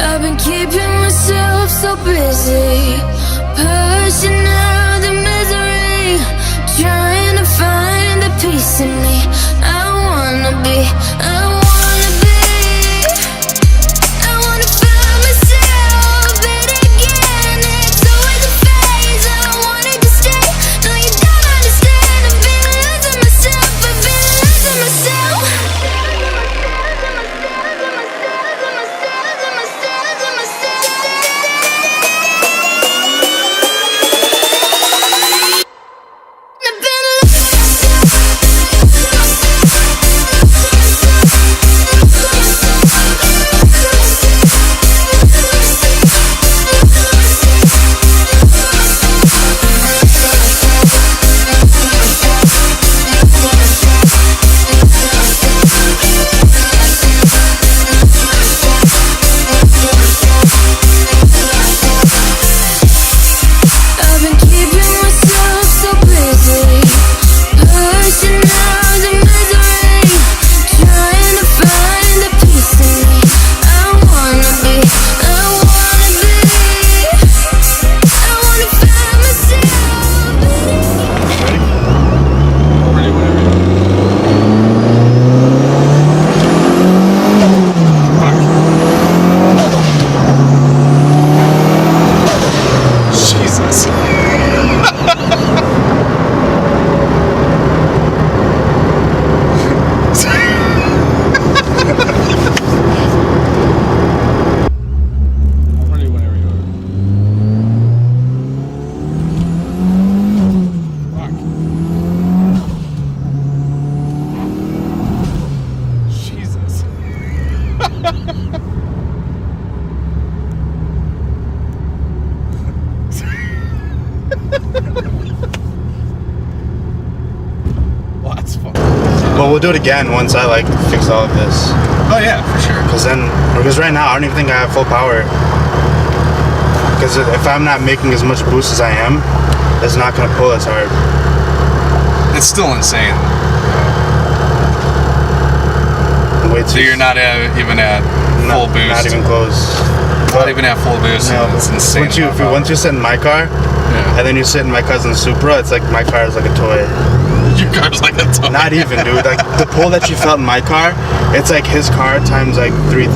I've been keeping myself so busy, pushing out the misery, trying to find the peace in me. I wanna be find myself, but again, it's always a phase. I wanted to stay, no you don't understand. I've been losing myself, I've been losing myself. Well, that's fun. But we'll do it again once I like fix all of this. Oh yeah, for sure. Because right now I don't even think I have full power. Because if I'm not making as much boost as I am, it's not gonna pull as hard. It's still insane. So you're not even at full boost. Not even close. Not even at full boost. No, it's insane. Once you sit in my car, and then you sit in my cousin's Supra, it's like my car is like a toy. Your car's like a toy. Not even, dude. Like the pull that you felt in my car, it's like his car times like 3,000.